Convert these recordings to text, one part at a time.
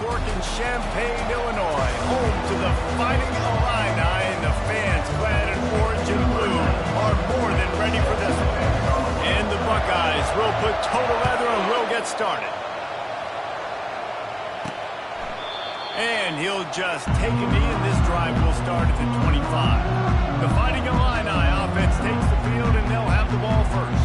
Fork in Champaign, Illinois, home to the Fighting Illini, and the fans clad in orange and blue are more than ready for this one. And the Buckeyes will put total leather and will get started. And he'll just take a knee, and this drive will start at the 25. The Fighting Illini offense takes the field, and they'll have the ball first.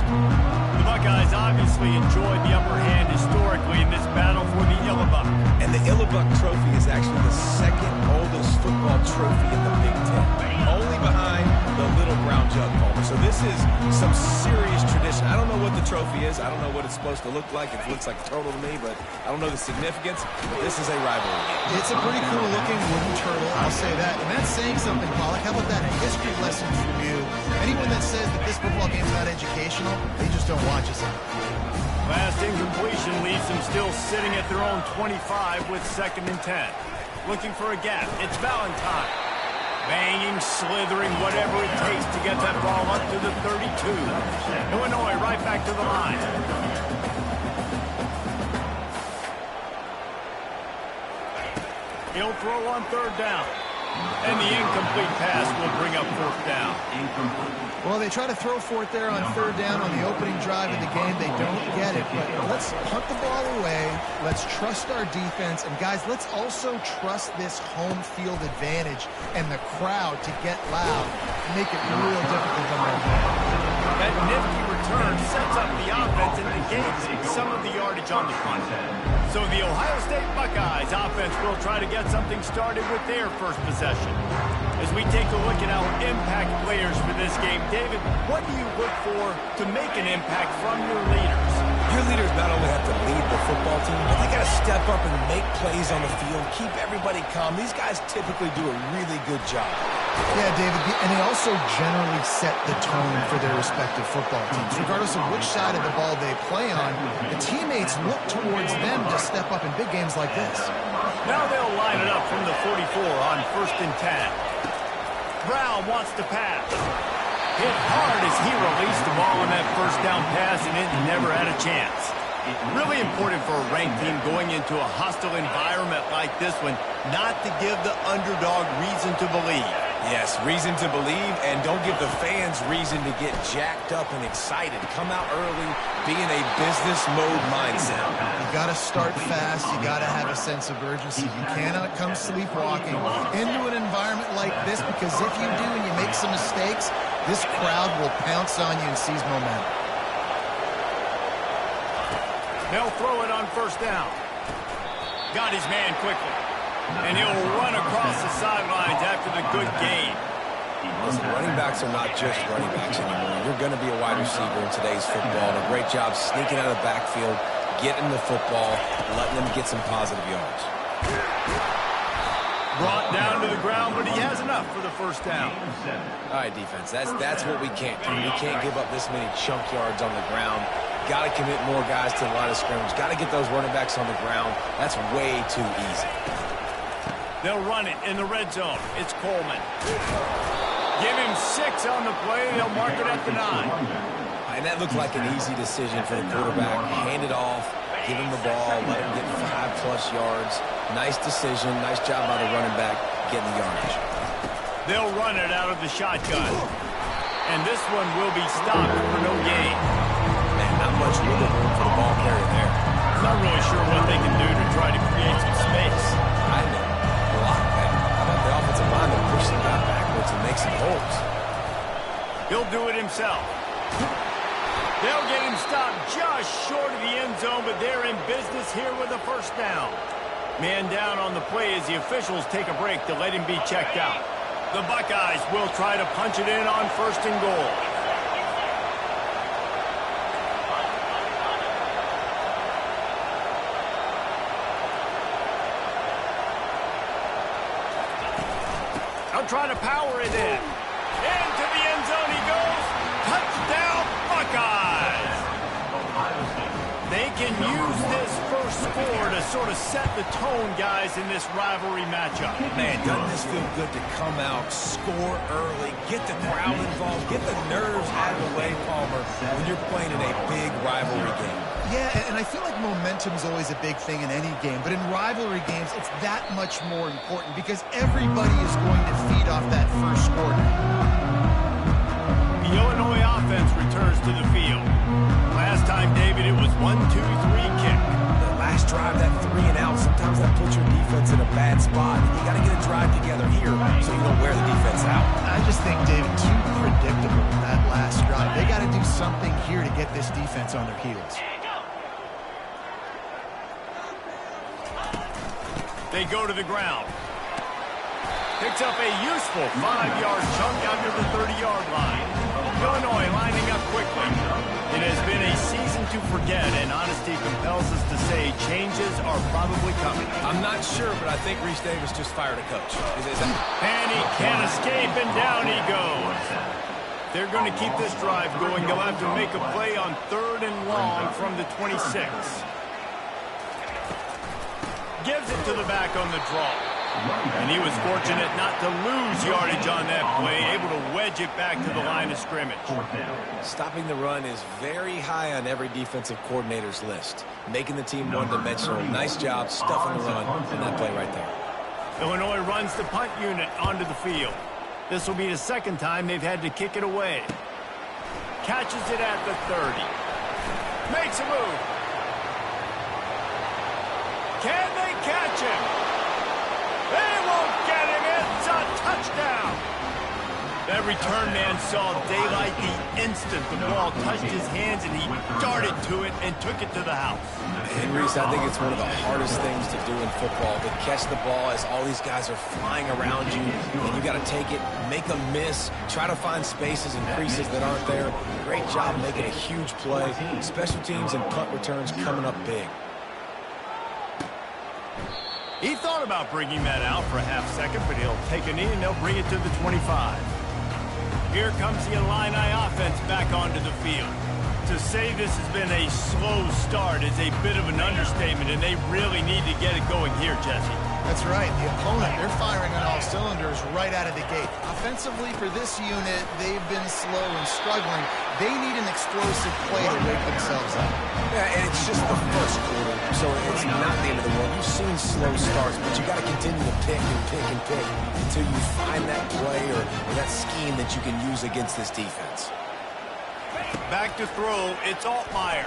The Buckeyes obviously enjoyed the upper hand historically in this battle for the Illibuck. And the Illibuck Trophy is actually the second oldest football trophy in the Big Ten, only behind the Little Brown Jug, Palmer. So this is some serious tradition. I don't know what the trophy is. I don't know what it's supposed to look like. It looks like a turtle to me, but I don't know the significance. But this is a rivalry game. It's a pretty cool-looking wooden turtle, I'll say that. And that's saying something, Pollock. How about that? A history lesson from you. Anyone that says that this football game's not educational, they just don't watch us. Last incompletion leaves them still sitting at their own 25 with 2nd and 10. Looking for a gap. It's Valentine. Banging, slithering, whatever it takes to get that ball up to the 32. Illinois right back to the line. He'll throw on 3rd down. And the incomplete pass will bring up 4th down. Well, they try to throw for it there on 3rd down on the opening drive of the game. They don't get it. But let's punt the ball away. Let's trust our defense. And, guys, let's also trust this home field advantage and the crowd to get loud and make it real difficult on their game. That nifty return sets up the offense and negates some of the yardage on the front. So the Ohio State Buckeyes offense will try to get something started with their first possession. As we take a look at our impact players for this game, David, what do you look for to make an impact from your leaders? Your leaders not only have to lead the football team, but they got to step up and make plays on the field, keep everybody calm. These guys typically do a really good job. Yeah, David, and they also generally set the tone for their respective football teams. Regardless of which side of the ball they play on, the teammates look towards them to step up in big games like this. Now they'll line it up from the 44 on 1st and 10. Brown wants to pass. Hit hard as he released the ball on that 1st down pass, and it never had a chance. Really important for a ranked team going into a hostile environment like this one, not to give the underdog reason to believe. Yes, reason to believe, and don't give the fans reason to get jacked up and excited. Come out early, be in a business mode mindset. You got to start fast. You got to have a sense of urgency. You cannot come sleepwalking into an environment like this, because if you do and you make some mistakes, this crowd will pounce on you and seize momentum. They'll throw it on 1st down. Got his man quickly. And he'll run across the sidelines after the good gain. Listen, running backs are not just running backs anymore. You're going to be a wide receiver in today's football. And a great job sneaking out of the backfield, getting the football, letting them get some positive yards. Brought down to the ground, but he has enough for the 1st down. All right, defense, that's what we can't do. We can't give up this many chunk yards on the ground. Got to commit more guys to the line of scrimmage. Got to get those running backs on the ground. That's way too easy. They'll run it in the red zone. It's Coleman. Give him 6 on the play. They'll mark it at the 9. And that looked like an easy decision for the quarterback. Hand it off, give him the ball, let him get 5+ yards. Nice decision. Nice job by the running back getting the yardage. They'll run it out of the shotgun. And this one will be stopped for no gain. Man, not much wiggle room for the ball carrier there. Not really sure what they can do to try to create some space. I know. Block that. How about the offensive lineman push the guy backwards and make some holes? He'll do it himself. They'll get him stopped just short of the end zone, but they're in business here with a 1st down. Man down on the play as the officials take a break to let him be checked out. The Buckeyes will try to punch it in on 1st and goal. They'll try to power it in. Into the end zone he goes. Touchdown, Buckeyes! They can use this first score to sort of set the tone, guys, in this rivalry matchup. Man, doesn't this feel good to come out, score early, get the crowd involved, get the nerves out of the way, Palmer, when you're playing in a big rivalry game? Yeah, and I feel like momentum is always a big thing in any game, but in rivalry games, it's that much more important because everybody is going to feed off that first quarter. The Illinois offense returns to the field. Last time, David, it was 1-2-3 kick. That last drive, that 3 and out, sometimes that puts your defense in a bad spot. You got to get a drive together here so you don't wear the defense out. I just think, David, too predictable that last drive. They got to do something here to get this defense on their heels. They go to the ground. Picks up a useful 5-yard chunk out to the 30-yard line. Illinois lining up quickly. It has been a season to forget, and honesty compels us to say changes are probably coming. I'm not sure, but I think Reese Davis just fired a coach. And he can't escape, and down he goes. They're going to keep this drive going. They'll have to make a play on 3rd and long from the 26. Gives it to the back on the draw. And he was fortunate not to lose yardage on that play, able to wedge it back to the line of scrimmage. Stopping the run is very high on every defensive coordinator's list. Making the team one-dimensional. Nice job stuffing the run on that play right there. Illinois runs the punt unit onto the field. This will be the second time they've had to kick it away. Catches it at the 30. Makes a move. Can they catch him? They won't get him. It's a touchdown. That return man saw daylight the instant the ball touched his hands, and he darted to it and took it to the house. And Reese, I think it's one of the hardest things to do in football, to catch the ball as all these guys are flying around you, and you got to take it, make them miss, try to find spaces and creases that aren't there. Great job making a huge play. Special teams and punt returns coming up big. He thought about bringing that out for a half second, but he'll take a knee and they'll bring it to the 25. Here comes the Illini offense back onto the field. To say this has been a slow start is a bit of an understatement, and they really need to get it going here, Jesse. That's right. The opponent, they're firing on all cylinders right out of the gate. Offensively, for this unit, they've been slow and struggling. They need an explosive play to wake themselves up. Yeah, and it's just the first quarter, so it's not the end of the world. You've seen slow starts, but you got to continue to pick and pick and pick until you find that play or that scheme that you can use against this defense. Back to throw, it's Altmaier.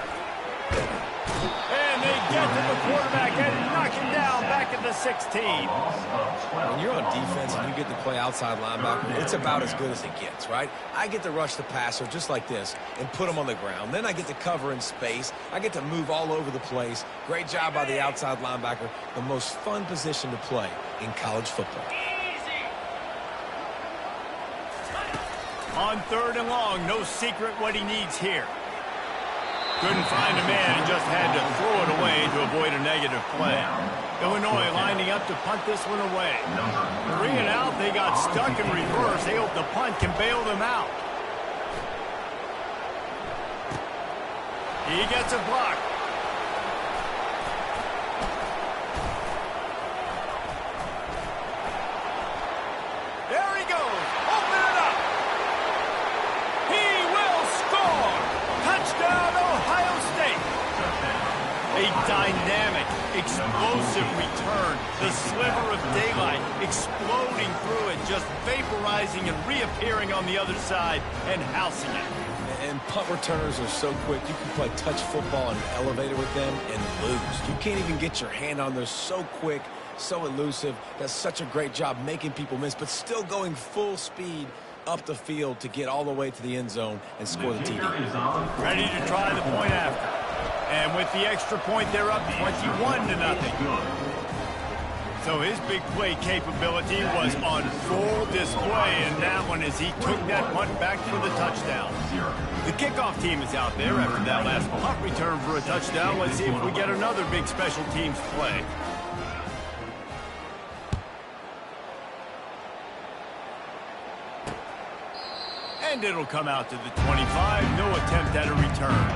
And they get to the quarterback and knock him down back at the 16. When you're on defense and you get to play outside linebacker, it's about as good as it gets, right? I get to rush the passer just like this and put him on the ground. Then I get to cover in space. I get to move all over the place. Great job by the outside linebacker. The most fun position to play in college football. On 3rd and long, no secret what he needs here. Couldn't find a man and just had to throw it away to avoid a negative play. Illinois lining up to punt this one away. 3 and out, they got stuck in reverse. They hope the punt can bail them out. He gets a block. There he goes. Open it up. He will score. Touchdown, Ohio State. A dynamic, explosive return. The sliver of daylight exploding through it, just vaporizing and reappearing on the other side and housing it. And punt returners are so quick, you can play touch football in the elevator with them and lose. You can't even get your hand on them. So quick, so elusive. Does such a great job making people miss, but still going full speed up the field to get all the way to the end zone and score the TD. Ready to try the point after. And with the extra point, they're up 21-0. So his big play capability was on full display in that one as he took that punt back for the touchdown. The kickoff team is out there after that last punt return for a touchdown. Let's see if we get another big special teams play. And it'll come out to the 25. No attempt at a return.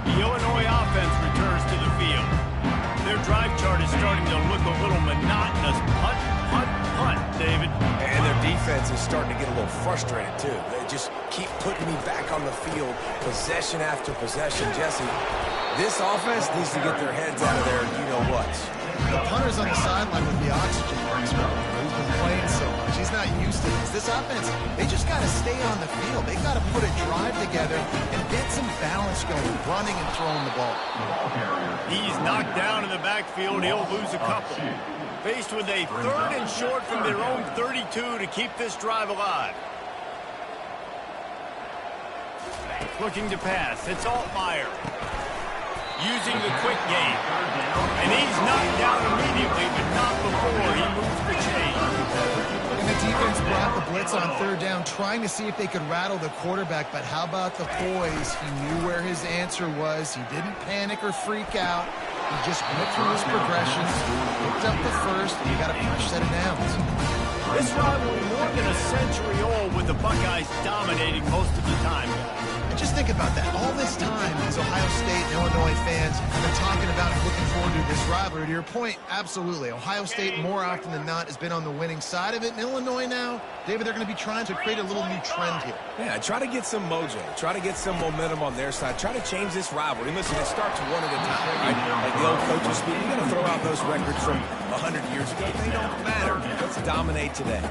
The Illinois offense returns to the field. Their drive chart is starting to look a little monotonous. Punt, punt, punt, David. And their defense is starting to get a little frustrated, too. They just keep putting me back on the field, possession after possession. Jesse, this offense needs to get their heads out of there, you-know-what. The punter's on the sideline with the oxygen mask. He's been playing so much. He's not used to this. This offense, they just got to stay on the field. They got to put a drive together and get some balance going, running and throwing the ball. He's knocked down in the backfield. He'll lose a couple. Faced with a 3rd and short from their own 32 to keep this drive alive. Looking to pass. It's Altmaier. Using the quick game. And he's knocked down immediately, but not before he moves the chain. And the defense brought the blitz on 3rd down, trying to see if they could rattle the quarterback. But how about the poise? He knew where his answer was. He didn't panic or freak out. He just went through his progressions, picked up the first, and he got a fresh set of downs. This rivalry more than a century old, with the Buckeyes dominating most of the time. And just think about that. All this time, these Ohio State and Illinois fans have been talking about and looking forward to this rivalry. To your point, absolutely. Ohio State, more often than not, has been on the winning side of it. And Illinois now, David, they're going to be trying to create a little new trend here. Yeah, try to get some mojo. Try to get some momentum on their side. Try to change this rivalry. Listen, it starts one at a time, right? Like the old coaches speak, you got to throw out those records from 100 years ago. They don't matter. Let's dominate today.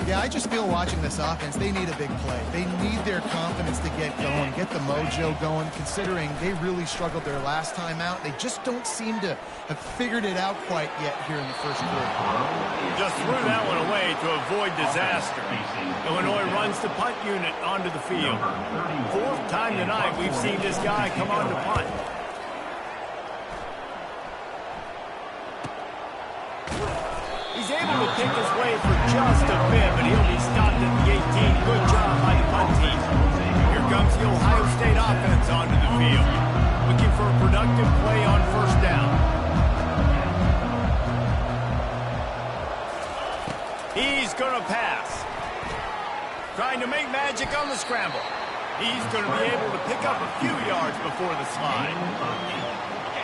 Yeah, I just feel watching this offense, they need a big play. They need their confidence to get going, get the mojo going, considering they really struggled their last time out. They just don't seem to have figured it out quite yet here in the first quarter. Just threw that one away to avoid disaster. Illinois runs the punt unit onto the field. 4th time tonight we've seen this guy come on to punt. He's able to pick his way for just a bit, but he'll be stopped at the 18. Good job by the punt team. Here comes the Ohio State offense onto the field. Looking for a productive play on 1st down. He's going to pass. Trying to make magic on the scramble. He's going to be able to pick up a few yards before the slide.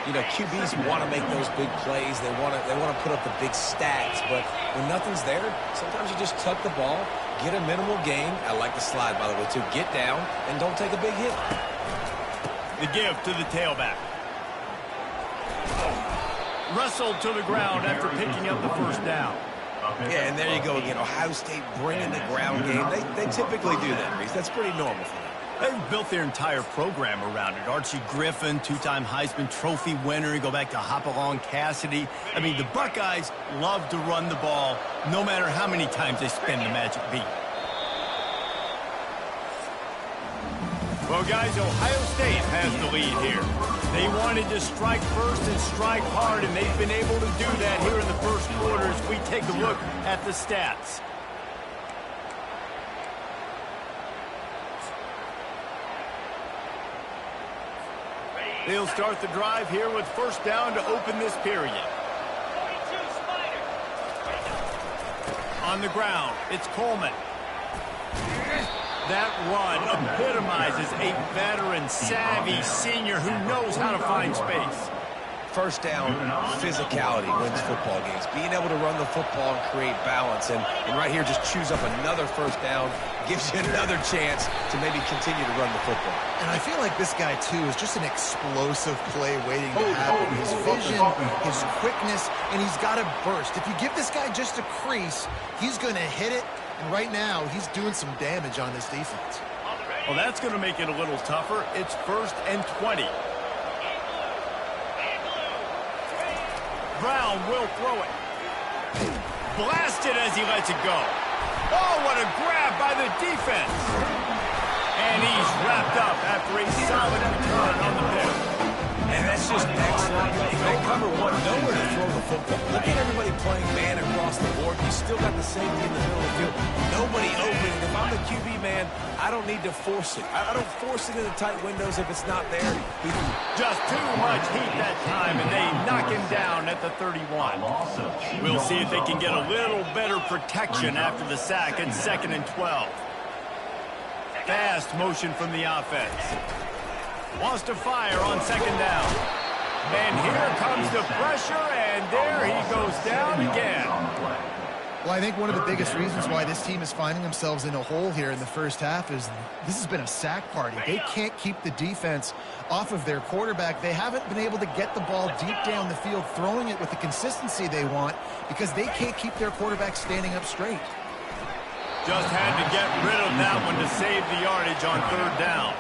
You know, QBs want to make those big plays. They want to put up the big stats. But when nothing's there, sometimes you just tuck the ball, get a minimal gain. I like the slide, by the way, too. Get down and don't take a big hit. The give to the tailback. Wrestled to the ground after picking up the 1st down. Yeah, and there you go again. Ohio State bringing the ground game. They typically do that, Reese. That's pretty normal for them. They've built their entire program around it. Archie Griffin, 2-time Heisman Trophy winner. You go back to Hopalong Cassidy. I mean, the Buckeyes love to run the ball, no matter how many times they spin the magic beat. Well, guys, Ohio State has the lead here. They wanted to strike first and strike hard, and they've been able to do that here in the first quarter as we take a look at the stats. They'll start the drive here with 1st down to open this period. On the ground, it's Coleman. That run epitomizes a veteran, savvy senior who knows how to find space. 1st down, physicality wins football games. Being able to run the football and create balance. And right here, just choose up another 1st down. Gives you another chance to maybe continue to run the football. And I feel like this guy, too, is just an explosive play waiting to happen. His vision, his quickness, and he's got a burst. If you give this guy just a crease, he's going to hit it. And right now, he's doing some damage on this defense. Well, that's going to make it a little tougher. It's 1st and 20. Brown will throw it. Blasted as he lets it go. Oh, what a grab by the defense. And he's wrapped up after a solid return on the pick. And that's just excellent. They cover one, nowhere to throw the football. Look at everybody playing man across the board. You still got the safety in the middle of the field. Nobody open. If I'm the QB man, I don't need to force it. I don't force it in the tight windows if it's not there. Just too much heat that time, and they knock him down at the 31. We'll see if they can get a little better protection after the sack at 2nd and 12. Fast motion from the offense. Wants to fire on 2nd down. And here comes the pressure, and there he goes down again. Well, I think one of the biggest reasons why this team is finding themselves in a hole here in the first half is this has been a sack party. They can't keep the defense off of their quarterback. They haven't been able to get the ball deep down the field, throwing it with the consistency they want because they can't keep their quarterback standing up straight. Just had to get rid of that one to save the yardage on third down.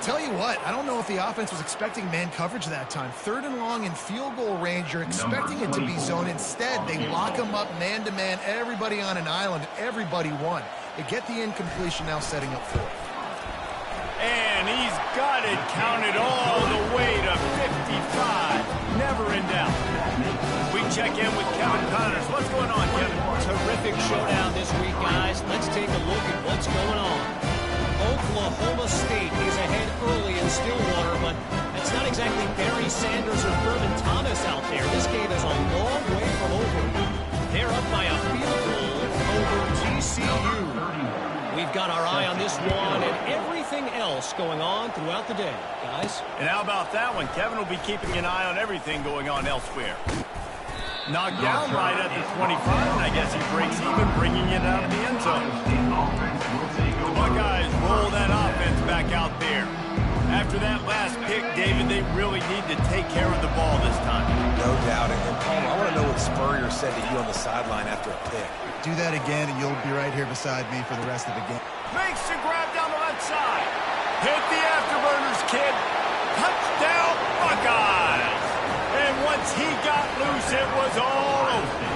Tell you what, I don't know if the offense was expecting man coverage that time. Third and long in field goal range, you're expecting it to be zone. Instead, they lock them up man-to-man, everybody on an island, everybody won. They get the incompletion now setting up fourth. And he's got it counted all the way to 55. Never in doubt. We check in with Kevin Connors. What's going on, Kevin? Terrific showdown this week, guys. Let's take a look at what's going on. Oklahoma State is ahead early in Stillwater, but that's not exactly Barry Sanders or Thurman Thomas out there. This game is a long way from over. They're up by a field goal over TCU. We've got our eye on this one and everything else going on throughout the day, guys. And how about that one? Kevin will be keeping an eye on everything going on elsewhere. Knocked down right at the 25, and I guess he breaks even, bringing it out of the end zone. The Buckeyes roll that offense back out there. After that last pick, David, they really need to take care of the ball this time. No doubt. And Palmer, I want to know what Spurrier said to you on the sideline after a pick. Do that again, and you'll be right here beside me for the rest of the game. Makes the grab down the left side. Hit the afterburners, kid. Touchdown, Buckeyes. And once he got loose, it was all over.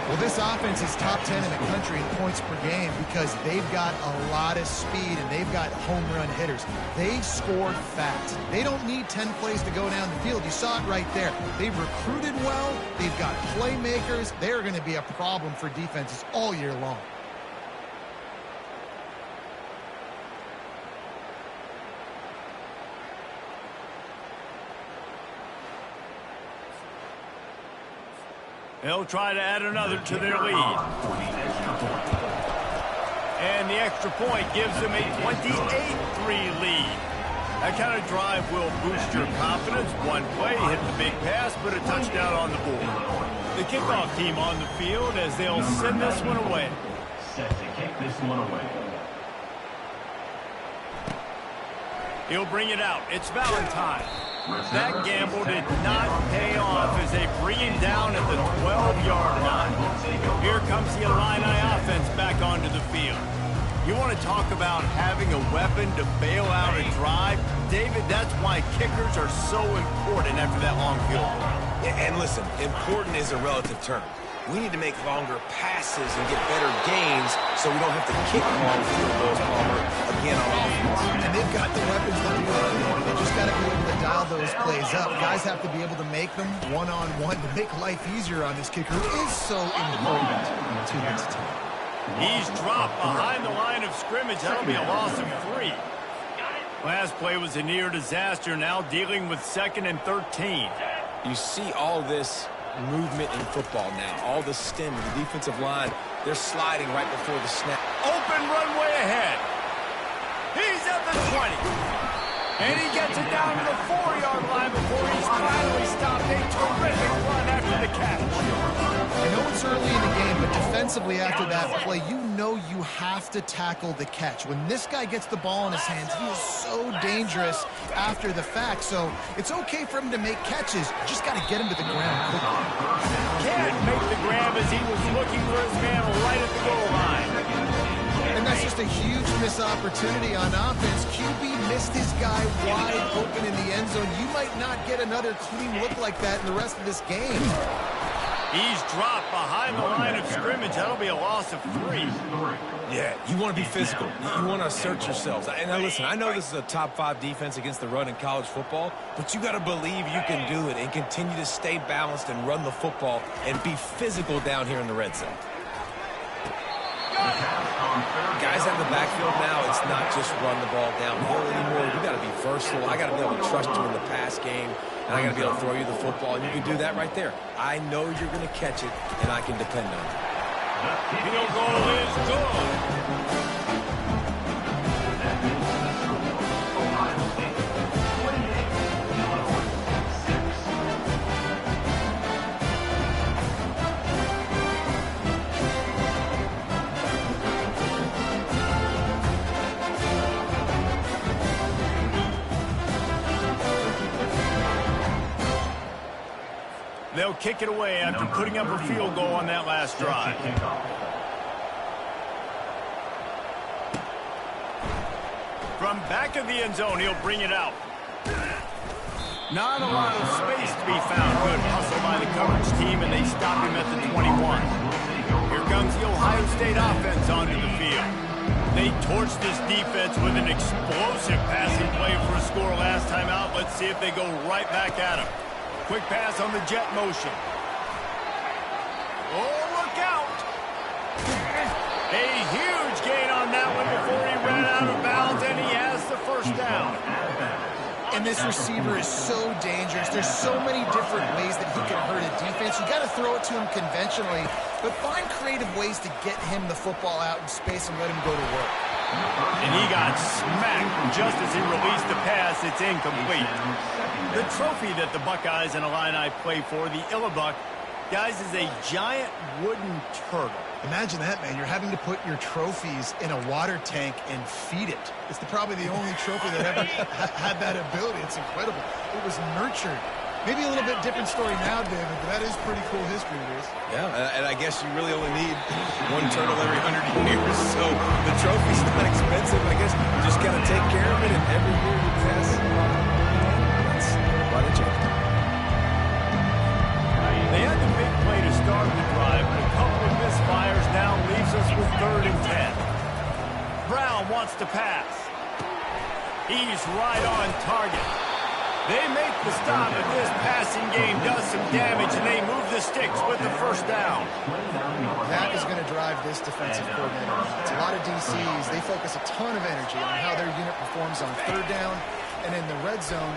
Well, this offense is top 10 in the country in points per game because they've got a lot of speed and they've got home run hitters. They scored fast. They don't need 10 plays to go down the field. You saw it right there. They've recruited well. They've got playmakers. They're going to be a problem for defenses all year long. They'll try to add another to their lead. And the extra point gives them a 28-3 lead. That kind of drive will boost your confidence. One play, hit the big pass, put a touchdown on the board. The kickoff team on the field as they'll send this one away. Set to kick this one away. He'll bring it out. It's Valentine. That gamble did not pay off as they bring him down at the 12-yard line. Here comes the Illini offense back onto the field. You want to talk about having a weapon to bail out a drive? David, that's why kickers are so important after that long field goal. Yeah, and listen, important is a relative term. We need to make longer passes and get better gains so we don't have to kick long field goals, Palmer, again on offense. And they've got the weapons to do it. They just got to be able to dial those plays up. Guys have to be able to make them one-on-one to make life easier on this kicker. It is so important to this team. He's dropped behind the line of scrimmage. That'll be a loss of 3. Last play was a near disaster, now dealing with 2nd and 13. You see all this movement in football now. All the stem, the defensive line, they're sliding right before the snap. Open runway ahead. He's at the 20. And he gets it down to the 4-yard line before he's finally stopped. A terrific run after the catch. I know it's early in the game, but defensively after that play, you know you have to tackle the catch. When this guy gets the ball in his hands, he is so dangerous after the fact. So it's okay for him to make catches. You just got to get him to the ground quickly. Can't make the grab as he was looking for his man right at the goal line. And that's just a huge missed opportunity on offense. QB missed his guy wide open in the end zone. You might not get another clean look like that in the rest of this game. He's dropped behind the line of scrimmage. That'll be a loss of 3. Yeah, you want to be physical. You want to assert yourselves. And now listen, I know this is a top 5 defense against the run in college football, but you got to believe you can do it and continue to stay balanced and run the football and be physical down here in the red zone. Guys have the backfield now. It's not just run the ball downhill anymore. You got to be versatile. I got to be able to trust you in the pass game, and I got to be able to throw you the football, and you can do that right there. I know you're going to catch it, and I can depend on it. Field goal is good. they'll kick it away after putting up a field goal on that last drive. From back of the end zone, he'll bring it out. Not a lot of space to be found. Good hustle by the coverage team, and they stop him at the 21. Here comes the Ohio State offense onto the field. They torched this defense with an explosive passing play for a score last time out. Let's see if they go right back at him. Quick pass on the jet motion. Oh, look out! A huge gain on that one before he ran out of bounds, and he has the first down. And this receiver is so dangerous. There's so many different ways that he can hurt a defense. You got to throw it to him conventionally, but find creative ways to get him the football out in space and let him go to work. And he got smacked just as he released the pass. It's incomplete. The trophy that the Buckeyes and Illini play for, the Illabuck, guys, is a giant wooden turtle. Imagine that, man. You're having to put your trophies in a water tank and feed it. It's probably the only trophy that ever had that ability. It's incredible. It was nurtured. Maybe a little bit different story now, David, but that is pretty cool history, Reese. Yeah, and I guess you really only need one turtle every 100 years, so the trophy's not expensive. I guess you just got to take care of it, and every year you pass. That's why they check. They had the big play to start the drive, but a couple of misfires now leaves us with 3rd and 10. Brown wants to pass. He's right on target. They make the stop, but this passing game does some damage, and they move the sticks with the first down. That is going to drive this defensive coordinator. It's a lot of DCs. They focus a ton of energy on how their unit performs on 3rd down and in the red zone.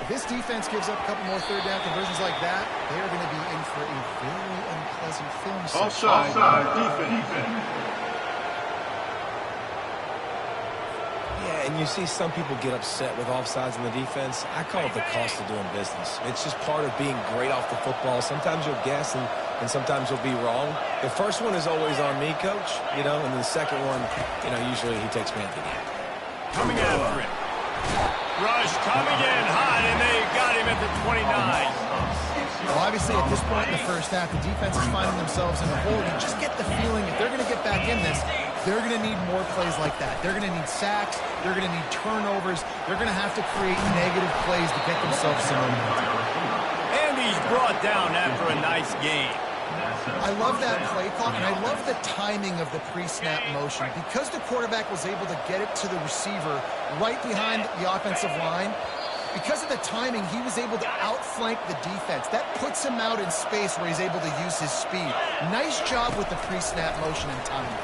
If this defense gives up a couple more 3rd down conversions like that, they are going to be in for a very unpleasant film session. Offside defense. Yeah, and you see some people get upset with offsides in the defense. I call it the cost of doing business. It's just part of being great off the football. Sometimes you'll guess, and sometimes you'll be wrong. The first one is always on me, Coach, and then the second one, usually he takes me at the end. Coming after it. Rush coming in hot, and they got him at the 29. Well, obviously, at this point in the first half, the defense is finding themselves in the hole. You just get the feeling if they're going to get back in this, they're going to need more plays like that. They're going to need sacks. They're going to need turnovers. They're going to have to create negative plays to get themselves some momentum. And he's brought down after a nice game. I love that play call, and I love the timing of the pre-snap motion. Because the quarterback was able to get it to the receiver right behind the offensive line, because of the timing, he was able to outflank the defense. That puts him out in space where he's able to use his speed. Nice job with the pre-snap motion and timing.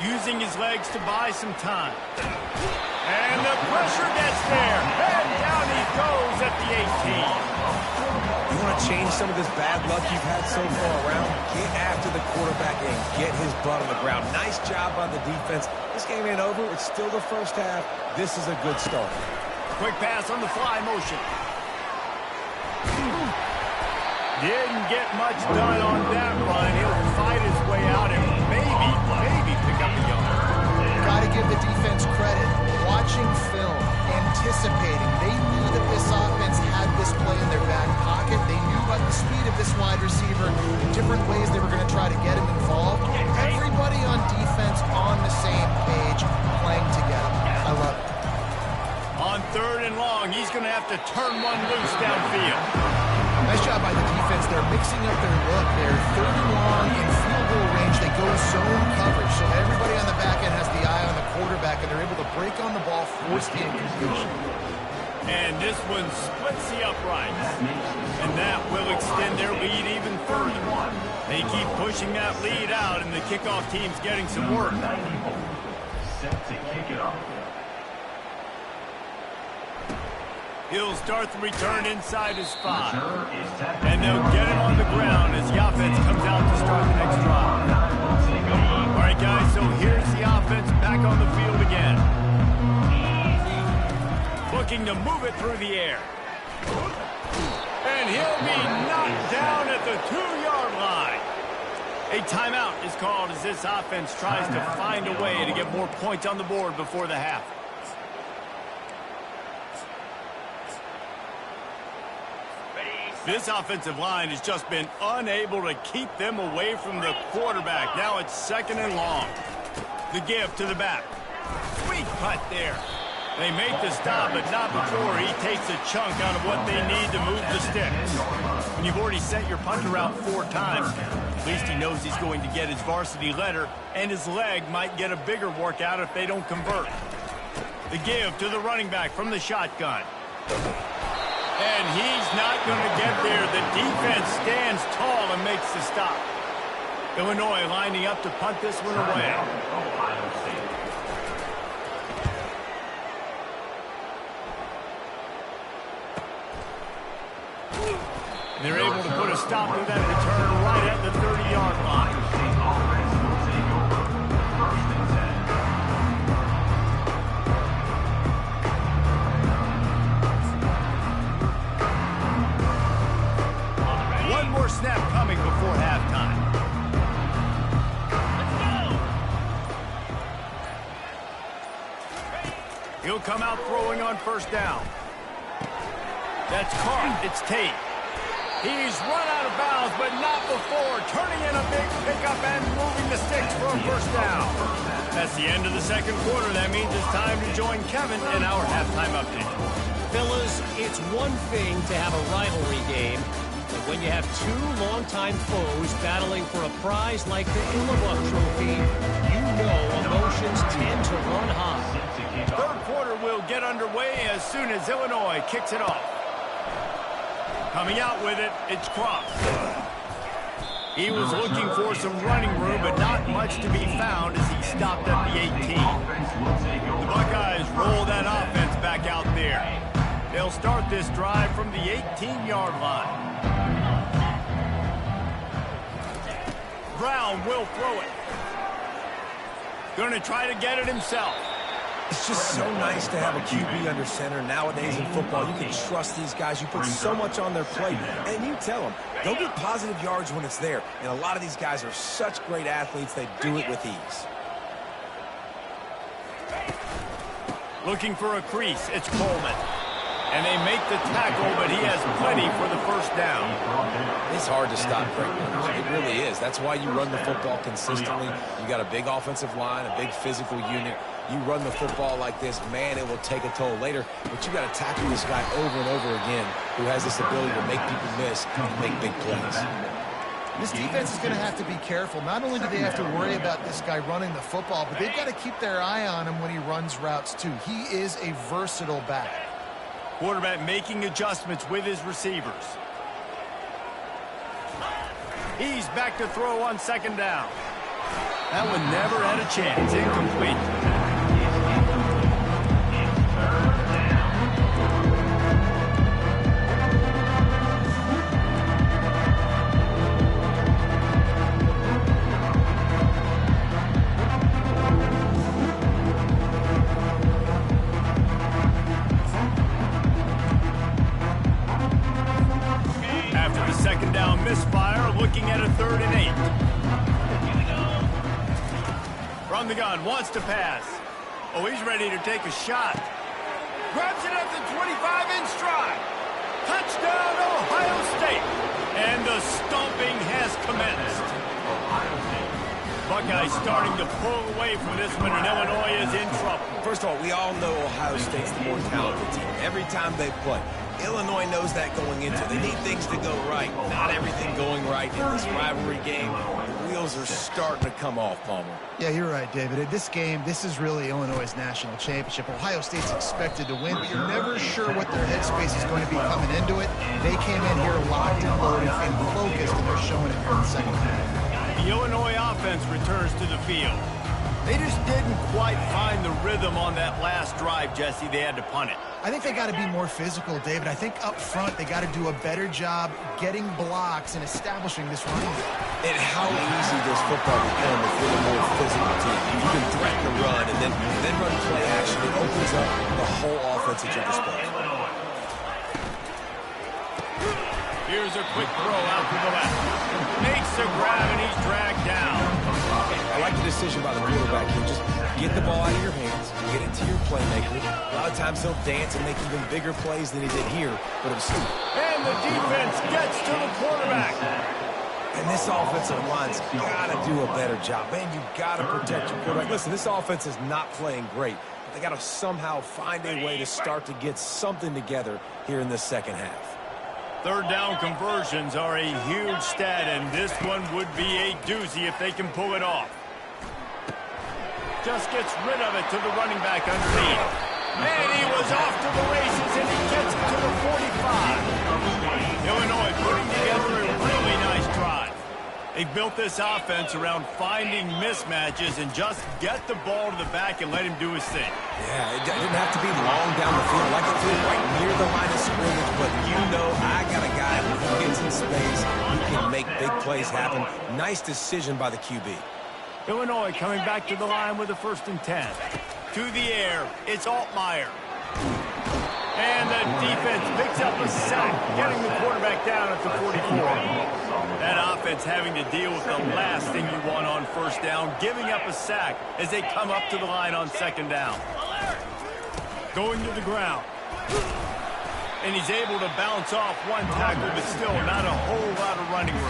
Using his legs to buy some time. And the pressure gets there. And down he goes at the 18. You want to change some of this bad luck you've had so far around? Get after the quarterback and get his butt on the ground. Nice job by the defense. This game ain't over. It's still the first half. This is a good start. Quick pass on the fly motion. Didn't get much done on that run. He'll fight his way out and maybe pick up a yard. Got to give the defense credit. Watching film, anticipating. They knew that this offense had this play in their back pocket. They knew about the speed of this wide receiver, the different ways they were going to try to get him involved. Everybody on defense on the same page, playing together. I love it. On 3rd and long, he's going to have to turn one loose downfield. Nice job by the defense. They're mixing up their look. They're 3rd and long in field goal range. They go zone coverage, so everybody on the back end has the eye on the quarterback, and they're able to break on the ball, force the incompletion. And this one splits the uprights. And that will extend their lead even further. They keep pushing that lead out, and the kickoff team's getting some work. Set to kick it off. He'll start the return inside his 5. And they'll get him on the ground as the offense comes out to start the next drive. All right, guys, so here's the offense back on the field again. Looking to move it through the air. And he'll be knocked down at the 2-yard line. A timeout is called as this offense tries to find a way to get more points on the board before the half. This offensive line has just been unable to keep them away from the quarterback. Now it's 2nd and long. The give to the back. Sweet punt there. They make the stop, but not before he takes a chunk out of what they need to move the sticks. When you've already sent your punter out 4 times, at least he knows he's going to get his varsity letter, and his leg might get a bigger workout if they don't convert. The give to the running back from the shotgun. And he's not going to get there. The defense stands tall and makes the stop. Illinois lining up to punt this one away. They're able to put a stop to that return right at the 30-yard line. One more snap coming before halftime. He'll come out throwing on 1st down. That's caught. It's Tate. He's run out of bounds, but not before turning in a big pickup and moving the sticks for a 1st down. That's the end of the 2nd quarter. That means it's time to join Kevin in our halftime update. Fellas, it's one thing to have a rivalry game, but when you have 2 longtime foes battling for a prize like the Illinois Trophy, you know emotions tend to run high. 3rd quarter will get underway as soon as Illinois kicks it off. Coming out with it, it's Cross. He was looking for some running room, but not much to be found as he stopped at the 18. The Buckeyes roll that offense back out there. They'll start this drive from the 18-yard line. Brown will throw it. Going to try to get it himself. It's just so nice to have a QB under center. Nowadays in football, you can trust these guys. You put so much on their plate, and you tell them, go get positive yards when it's there. And a lot of these guys are such great athletes, they do it with ease. Looking for a crease, it's Coleman. And they make the tackle, but he has plenty for the 1st down. It's hard to stop great runners. It really is. That's why you run the football consistently. You got a big offensive line, a big physical unit. You run the football like this, man, it will take a toll later. But you got to tackle this guy over and over again who has this ability to make people miss and make big plays. This defense is going to have to be careful. Not only do they have to worry about this guy running the football, but they've got to keep their eye on him when he runs routes too. He is a versatile back. Quarterback making adjustments with his receivers. He's back to throw on 2nd down. That one never had a chance. Incomplete. Misfire, looking at a 3rd and 8. From the gun, wants to pass. Oh, he's ready to take a shot. Grabs it at the 25 in stride. Touchdown, Ohio State. And the stomping has commenced. Buckeyes starting to pull away from this one, and Illinois is in trouble. First of all, we all know Ohio State's the more talented team. Every time they play, Illinois knows that going into it. They need things to go right. Not everything going right in this rivalry game. The wheels are starting to come off, Palmer. Yeah, you're right, David. This game, this is really Illinois' national championship. Ohio State's expected to win, but you're never sure what their headspace is going to be coming into it. They came in here locked and loaded and focused, and they're showing it here in the 2nd half. The Illinois offense returns to the field. They just didn't quite find the rhythm on that last drive, Jesse. They had to punt it. I think they got to be more physical, David. I think up front they got to do a better job getting blocks and establishing this running game. And how easy does football become if you're a more physical team? You can threaten the run and then run play action. It opens up the whole offense at your display. Here's a quick throw out to the left. Makes the grab and he's dragged down. I like the decision by the quarterback here. Just get the ball out of your hands, get it to your playmaker. A lot of times he'll dance and make even bigger plays than he did here. But it was... And the defense gets to the quarterback. And this offensive line's got to do a better job. Man, you got to protect your quarterback. Listen, this offense is not playing great. But they got to somehow find a way to start to get something together here in this second half. Third down conversions are a huge stat, and this one would be a doozy if they can pull it off. Just gets rid of it to the running back underneath. And he was off to the races, and he gets it to the 45. Illinois putting together a really nice drive. They've built this offense around finding mismatches and just get the ball to the back and let him do his thing. Yeah, it didn't have to be long down the field. Like it did right near the line of scrimmage, but you know I got a guy who gets in space, who can make big plays happen. Nice decision by the QB. Illinois coming back to the line with a 1st and 10. To the air, it's Altmaier. And the defense picks up a sack, getting the quarterback down at the 44. That offense having to deal with the last thing you want on 1st down, giving up a sack as they come up to the line on 2nd down. Going to the ground. And he's able to bounce off one tackle, but still not a whole lot of running room.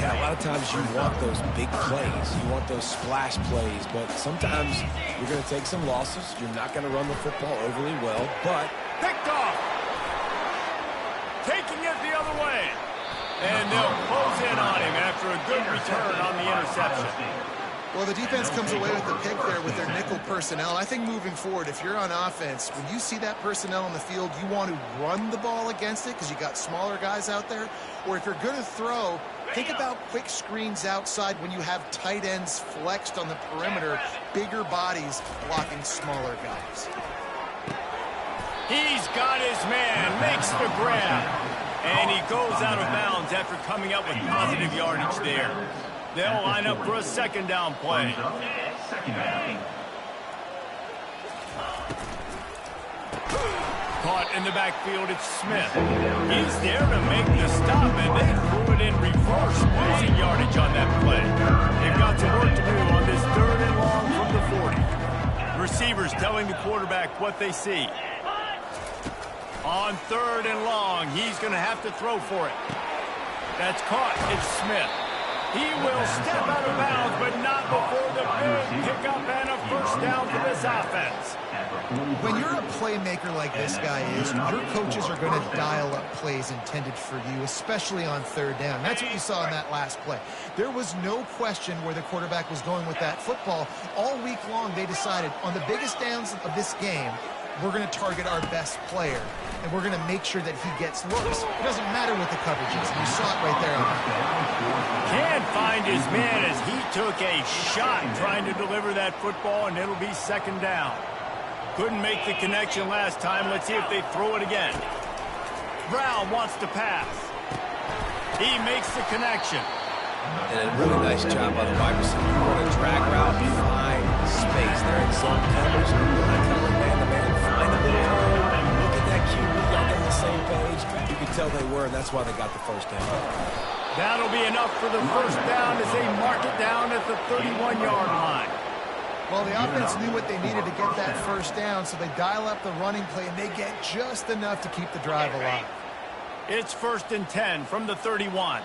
Yeah, a lot of times you want those big plays. You want those splash plays, but sometimes you're going to take some losses. You're not going to run the football overly well, but... Picked off. Taking it the other way. And they'll close in on him after a good return on the interception. Well, the defense comes away with the pick there with their nickel personnel. I think moving forward, if you're on offense, when you see that personnel on the field, you want to run the ball against it because you got smaller guys out there. Or if you're going to throw, think about quick screens outside when you have tight ends flexed on the perimeter, bigger bodies blocking smaller guys. He's got his man, makes the grab. And he goes out of bounds after coming up with positive yardage there. They'll line up for a 2nd down play. Caught in the backfield, it's Smith. He's there to make the stop, and they threw it in reverse, losing yardage on that play. They've got some work to do on this 3rd and long from the 40. Receivers telling the quarterback what they see. On 3rd and long, he's going to have to throw for it. That's caught. It's Smith. He will step out of bounds, but not before the big pickup and a 1st down for this offense. When you're a playmaker like this guy is, your coaches are going to dial up plays intended for you, especially on 3rd down. That's what you saw in that last play. There was no question where the quarterback was going with that football. All week long, they decided on the biggest downs of this game, we're going to target our best player, and we're going to make sure that he gets looks. It doesn't matter what the coverage is. You saw it right there. Can't find his man as he took a shot trying to deliver that football, and it'll be 2nd down. Couldn't make the connection last time. Let's see if they throw it again. Brown wants to pass. He makes the connection. And a really nice job by the wide receiver. You want a drag route, find space. They're in zone coverage. Not covering man-to-man. Find a little hole. Look at that QB. Y'all get on the same page. You can tell they were, and that's why they got the 1st down. That'll be enough for the 1st down as they mark it down at the 31-yard line. Well, the offense knew what they needed to get that 1st down, so they dial up the running play, and they get just enough to keep the drive alive. It's 1st and 10 from the 31.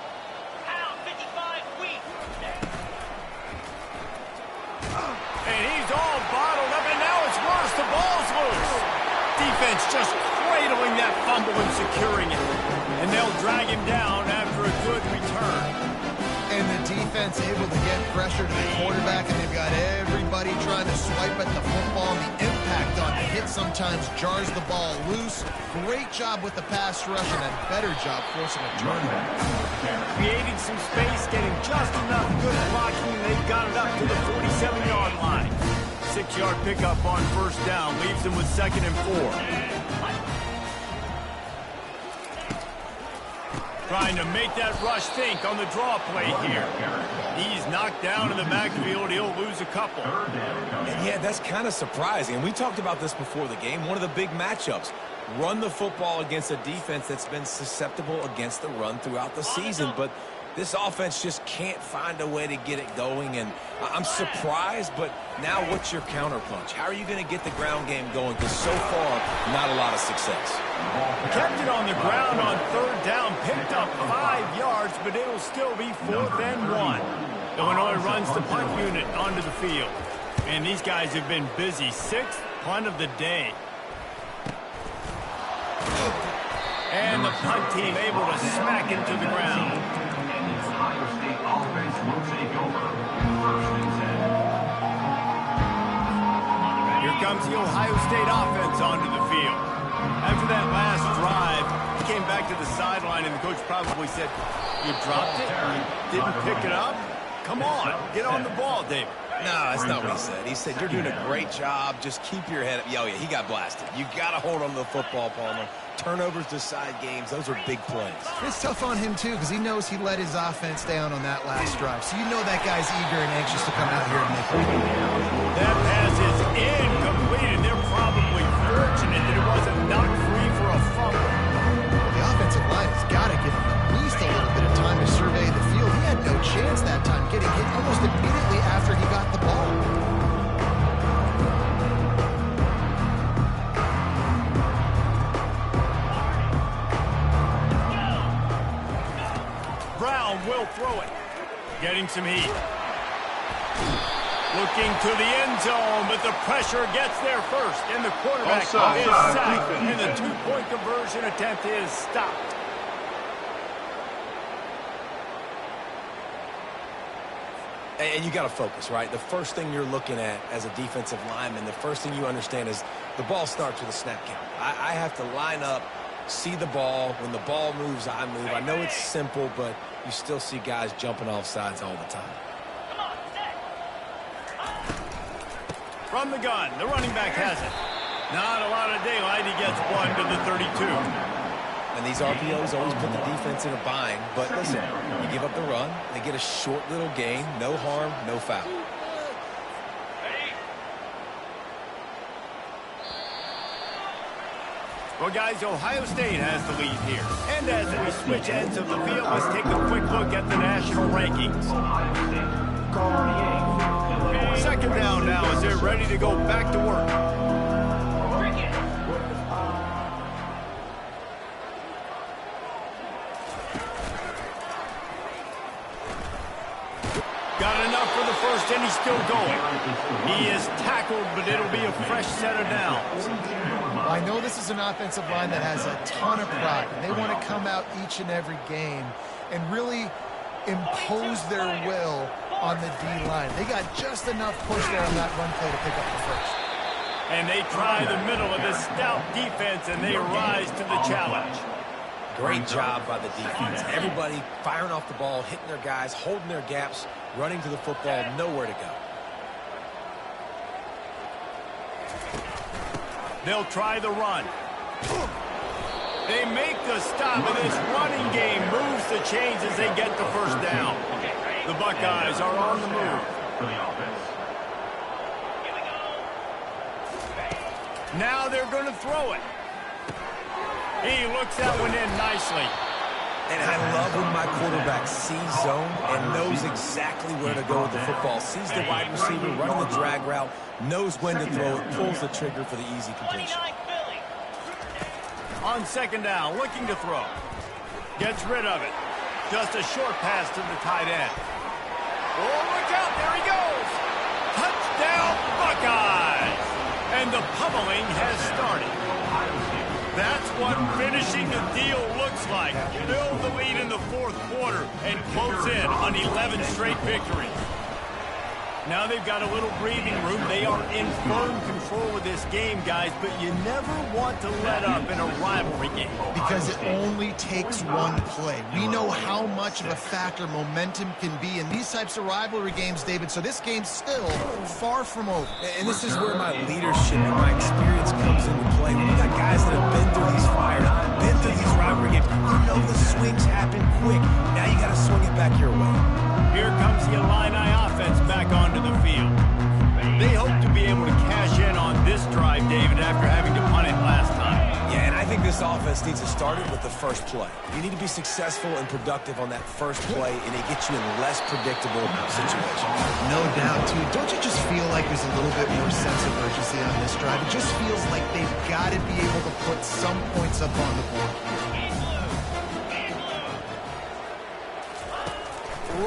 And he's all bottled up, and now it's worse. The ball's loose. Defense just cradling that fumble and securing it. And they'll drag him down after a good return. And the defense able to get pressure to the quarterback, and they've got everybody trying to swipe at the football. And the impact on the hit sometimes jars the ball loose. Great job with the pass rush, and a better job forcing a turnover. Creating some space, getting just enough good blocking, and they got it up to the 47-yard line. 6-yard pickup on 1st down leaves them with 2nd and 4. Trying to make that rush think on the draw play here. He's knocked down in the backfield. He'll lose a couple. And yeah, that's kind of surprising. And we talked about this before the game. One of the big matchups. Run the football against a defense that's been susceptible against the run throughout the season. But This offense just can't find a way to get it going, and I'm surprised, but now what's your counterpunch? How are you going to get the ground game going? Because so far, not a lot of success. Kept it on the ground on third down, picked up 5 yards, but it'll still be 4th and 1. Illinois runs the punt unit onto the field. And these guys have been busy. 6th punt of the day. And the punt team able to smack it to the ground. Ohio State offense will take over. 1st and 10. Here comes the Ohio State offense onto the field. After that last drive, he came back to the sideline, and the coach probably said, "You dropped it? You didn't pick it up? Come on, get on the ball, David." No, that's not what he said. He said, "You're doing a great job. Just keep your head up." Oh, yeah, he got blasted. You got to hold on to the football, Palmer. Turnovers decide games. Those are big plays. It's tough on him, too, because he knows he let his offense down on that last drive. So you know that guy's eager and anxious to come out here and make a play. That pass is incomplete, and they're probably fortunate that it wasn't knocked free for a fumble. The offensive line has got to give him at least a little bit of time to survey the field. He had no chance that time, getting hit almost immediately after he got the ball. Brown will throw it. Getting some heat. Looking to the end zone, but the pressure gets there first, and the quarterback is sacked, and the 2-point conversion attempt is stopped. And you got to focus, right? The first thing you're looking at as a defensive lineman, the first thing you understand is the ball starts with a snap count. I have to line up, see the ball. When the ball moves, I move. I know it's simple, but you still see guys jumping off sides all the time. From the gun, the running back has it. Not a lot of daylight. He gets 1 to the 32. And these RPOs always put the defense in a bind. But listen, you give up the run, they get a short little gain. No harm, no foul. Well, guys, Ohio State has the lead here. And as we switch ends of the field, let's take a quick look at the national rankings. Ohio State, 48. 2nd down now as they're ready to go back to work. Got enough for the first, and he's still going. He is tackled, but it'll be a fresh set of downs. I know this is an offensive line that has a ton of pride. They want to come out each and every game and really impose their will on the D-line. They got just enough push there on that run play to pick up the first. And they try the middle of this stout defense, and they rise to the challenge. Great job by the defense. Everybody firing off the ball, hitting their guys, holding their gaps, running to the football, nowhere to go. They'll try the run. They make the stop, and this running game moves the chains as they get the first down. The Buckeyes are on the move. For the offense. Now they're going to throw it. He looks that one in nicely. And I love when my quarterback sees zone and knows exactly where to go with the football. Sees the wide receiver running the drag route, knows when to throw it, pulls the trigger for the easy completion. On 2nd down, looking to throw. Gets rid of it. Just a short pass to the tight end. Oh, look out, there he goes. Touchdown, Buckeyes. And the pummeling has started. That's what finishing the deal looks like. Build the lead in the 4th quarter and close in on 11 straight victories. Now they've got a little breathing room. They are in firm control of this game, guys, but you never want to let up in a rivalry game. Because it only takes one play. We know how much of a factor momentum can be in these types of rivalry games, David, so this game's still far from over. And this is where my leadership and my experience comes into play. When you got guys that have been through these fires, been through these rivalry games, you know the swings happen quick. Now you got to swing it back your way. Here comes the Illini offense back onto the field. They hope to be able to cash in on this drive, David, after having to punt it last time. Yeah, and I think this offense needs to start it with the first play. You need to be successful and productive on that first play, and it gets you in less predictable situations. No doubt, too. Don't you just feel like there's a little bit more sense of urgency on this drive? It just feels like they've got to be able to put some points up on the board.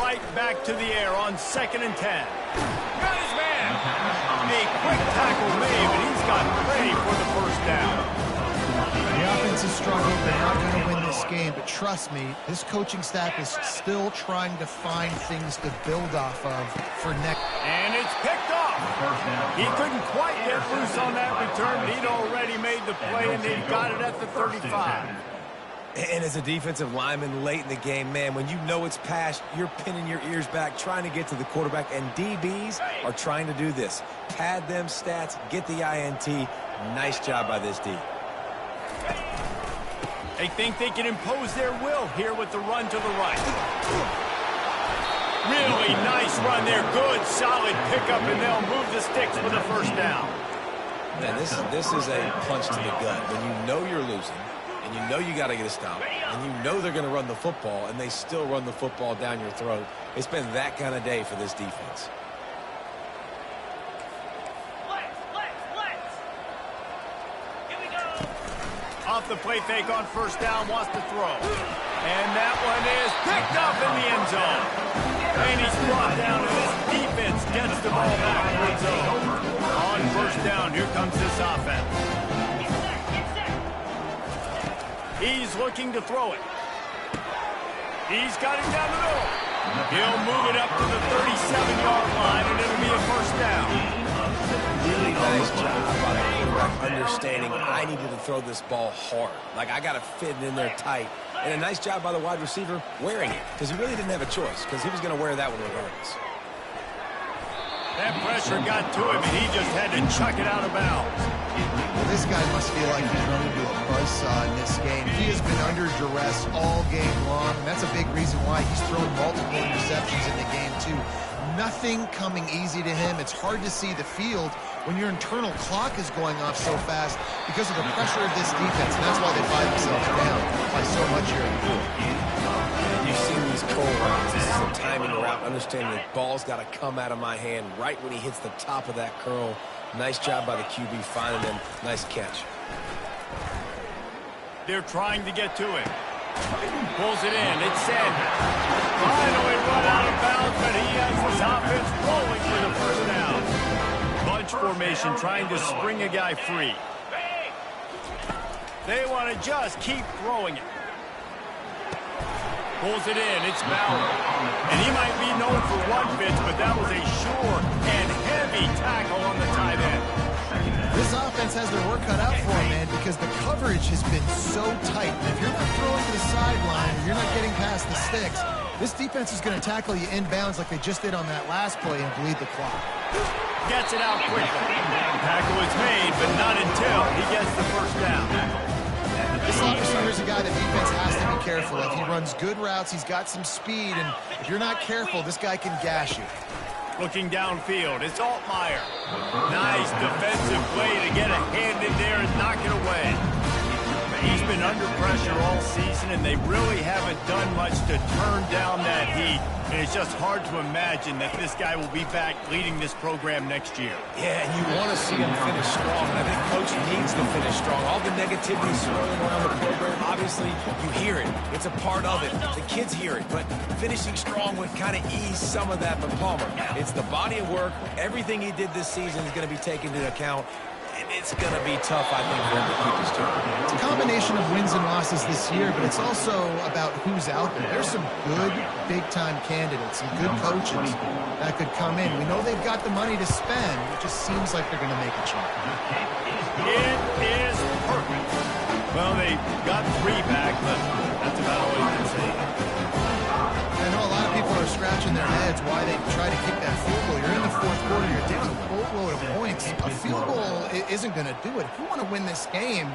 Right back to the air on 2nd and 10. Got his man. A quick tackle made, but he's got Gray for the first down. The offense has struggled. They're not going to win this game, but trust me, this coaching staff is still trying to find things to build off of for next. And it's picked off. He couldn't quite get loose on that return, but he'd already made the play, and they got it at the 35. And as a defensive lineman late in the game, man, when you know it's past, you're pinning your ears back, trying to get to the quarterback, and DBs are trying to do this. Pad them stats, get the INT. Nice job by this D. They think they can impose their will here with the run to the right. Really nice run there. Good, solid pickup, and they'll move the sticks for the first down. Man, this is a punch to the gut. When you know you're losing, and you know you got to get a stop, and you know they're going to run the football, and they still run the football down your throat. It's been that kind of day for this defense. Off the play fake on first down, wants to throw. And that one is picked up in the end zone. And he's brought down, and this defense gets the ball back in the zone. On first down, here comes this offense. He's looking to throw it. He's got it down the middle. He'll move it up to the 37-yard line, and it'll be a first down. Really nice job by the quarterback understanding I needed to throw this ball hard. Like, I got to fit it in there tight. And a nice job by the wide receiver wearing it, because he really didn't have a choice, because he was going to wear that one regardless. That pressure got to him, and he just had to chuck it out of bounds. Well, this guy must feel like he's running into a buzzsaw in this game. He has been under duress all game long, and that's a big reason why he's thrown multiple interceptions in the game, too. Nothing coming easy to him. It's hard to see the field when your internal clock is going off so fast because of the pressure of this defense, and that's why they find themselves down by so much here in the fourth. You've seen these cold runs. This is a timing route, understanding the ball's got to come out of my hand right when he hits the top of that curl. Nice job by the QB finding him. Nice catch. They're trying to get to him. Pulls it in. It's Sanders. Finally run out of bounds, but he has his offense rolling for the first down. Bunch formation trying to spring a guy free. They want to just keep throwing it. Pulls it in. It's Bauer. And he might be known for one pitch, but that was a sure and heavy tackle on the tight end. This offense has their work cut out for them, man, because the coverage has been so tight. And if you're not throwing to the sideline, or you're not getting past the sticks, this defense is going to tackle you inbounds like they just did on that last play and bleed the clock. Gets it out quickly. Tackle is made, but not until he gets the first down. This slot receiver is a guy that defense has to be careful of. He runs good routes. He's got some speed, and if you're not careful, this guy can gash you. Looking downfield, it's Altmaier. Nice defensive play to get a hand in there and knock it away. He's been under pressure all season, and they really haven't done much to turn down that heat. And it's just hard to imagine that this guy will be back leading this program next year. Yeah, and you want to see him finish strong. I think Coach needs to finish strong. All the negativity swirling around the program, obviously, you hear it. It's a part of it. The kids hear it. But finishing strong would kind of ease some of that for Palmer. It's the body of work. Everything he did this season is going to be taken into account. And it's going to be tough, I think, for him to keep his job. It's a combination of wins and losses this year, but it's also about who's out there. There's some good, big-time candidates, some good coaches that could come in. We know they've got the money to spend. It just seems like they're going to make a change. It is perfect. Well, they got 3 back, but that's about all you can say. I know a lot of people are scratching their heads why they try to kick that field goal. You're in the fourth quarter. You're down a boatload of points. A field goal isn't going to do it. If you want to win this game,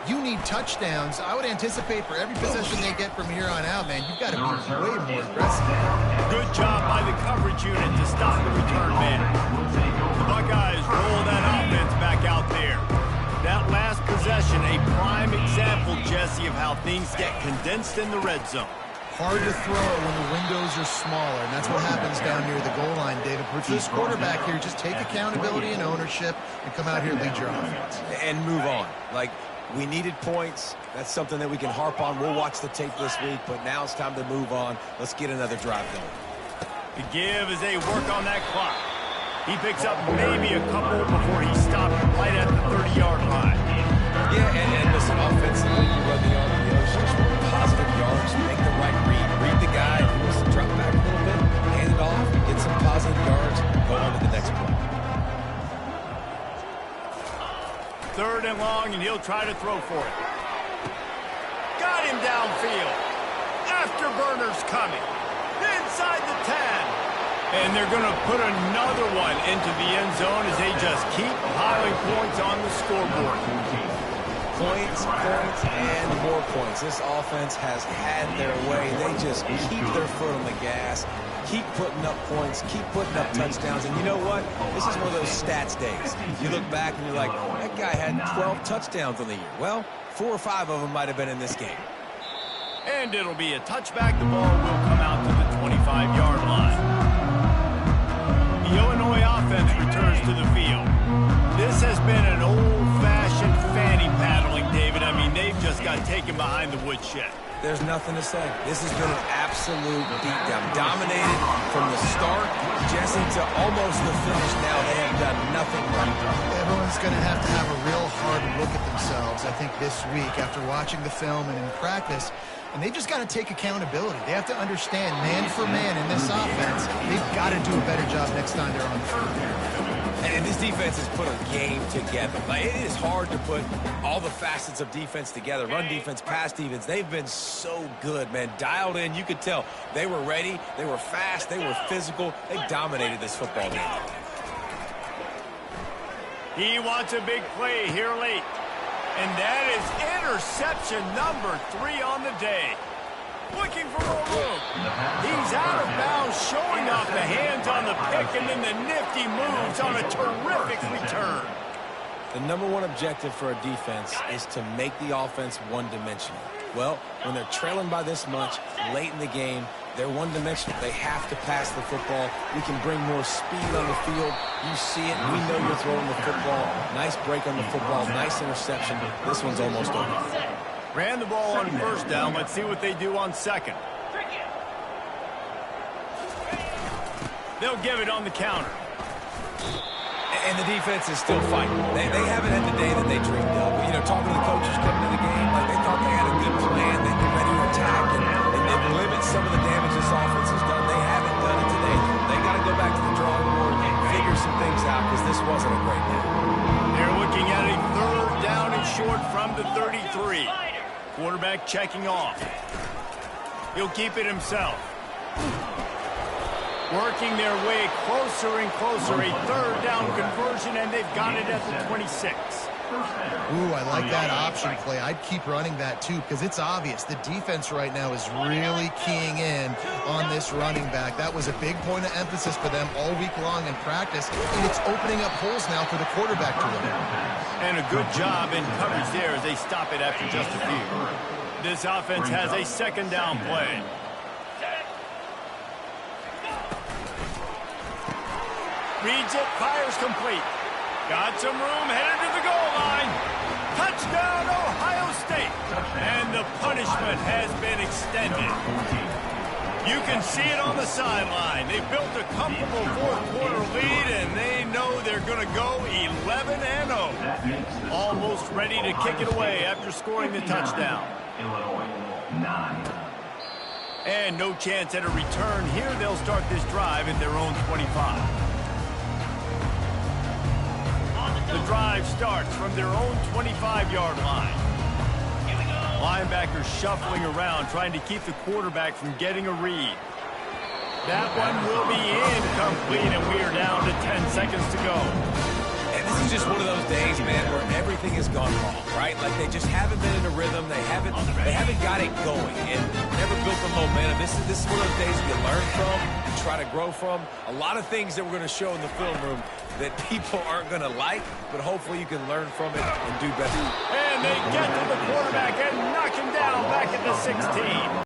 you need touchdowns. I would anticipate for every possession they get from here on out, man, you've got to be way more aggressive. Good job by the coverage unit to stop the return man. The Buckeyes roll that offense back out there. That last possession, a prime example how things get condensed in the red zone. Hard to throw when the windows are smaller, and that's what happens down near the goal line, David. But for this quarterback here, just take accountability and ownership and come out here and lead your offense. And move on. Like, we needed points. That's something that we can harp on. We'll watch the tape this week, but now it's time to move on. Let's get another drive going. The give as they work on that clock. He picks up maybe a couple before he stopped right at the 30-yard line. Yeah, and listen, offensively, you run the arm of the ocean, just want positive yards, make the right read. Read the guy. If he wants to drop back a little bit, hand it off, get some positive yards, go on to the next play. 3rd and long, and he'll try to throw for it. Got him downfield. Afterburners coming. Inside the 10. And they're going to put another one into the end zone as they just keep piling points on the scoreboard. Points, and more points. This offense has had their way. They just keep their foot on the gas, keep putting up points, keep putting up touchdowns. And you know what? This is one of those stats days. You look back and you're like, that guy had 12 touchdowns on the year. Well, 4 or 5 of them might have been in this game. And it'll be a touchback. The ball will come out to the 25-yard line. The Illinois offense returns to the field. This has been an old-fashioned fanny paddling, David. I mean, they've just got taken behind the woodshed. There's nothing to say. This has been an absolute beatdown. Dominated from the start, Jesse, to almost the finish now. They have done nothing right. Everyone's going to have a real hard look at themselves, I think, this week after watching the film and in practice. And they've just got to take accountability. They have to understand, man for man in this offense, they've got to do a better job next time they're on the field. And this defense has put a game together. Like, it is hard to put all the facets of defense together. Run defense, pass defense. They've been so good, man. Dialed in. You could tell they were ready. They were fast. They were physical. They dominated this football game. He wants a big play here late. And that is interception number 3 on the day. Looking for more room. He's out of bounds, showing off the hands on the pick, and then the nifty moves on a terrific return. The number one objective for a defense is to make the offense one-dimensional. Well, when they're trailing by this much late in the game, they're one-dimensional. They have to pass the football. We can bring more speed on the field. You see it. We know you're throwing the football. Nice break on the football. Nice interception. This one's almost over. Ran the ball on 1st down. Let's see what they do on 2nd. They'll give it on the counter. And the defense is still fighting. They haven't had the day that they dreamed of. You know, talking to the coaches coming to the game, like they thought they had a good plan. They were ready to attack and limit some of the damage this offense has done. They haven't done it today. They got to go back to the drawing board and figure some things out because this wasn't a great day. They're looking at a 3rd down and short from the 33. Quarterback checking off. He'll keep it himself. Working their way closer and closer. A 3rd down conversion, and they've got it at the 26. Ooh, I like that option play. I'd keep running that, too, because it's obvious. The defense right now is really keying in on this running back. That was a big point of emphasis for them all week long in practice, and it's opening up holes now for the quarterback to run. And a good job in coverage there as they stop it after just a few. This offense has a 2nd down play. Reads it, fires complete. Got some room, headed to the goal line. Touchdown, Ohio State. And the punishment has been extended. You can see it on the sideline. They built a comfortable 4th quarter lead, and they know they're going to go 11-0. Almost ready to kick it away after scoring the touchdown. Illinois, 9. And no chance at a return here. They'll start this drive at their own 25. The drive starts from their own 25-yard line. Linebackers shuffling around, trying to keep the quarterback from getting a read. That one will be incomplete, and we are down to 10 seconds to go. And this is just one of those days, man, where everything has gone wrong, right? Like they just haven't been in a rhythm. They haven't got it going and never built the momentum. This is one of those days you learn from, you try to grow from. A lot of things that we're going to show in the film room that people aren't going to like, but hopefully you can learn from it and do better. And And they get to the quarterback and knock him down back at the 16.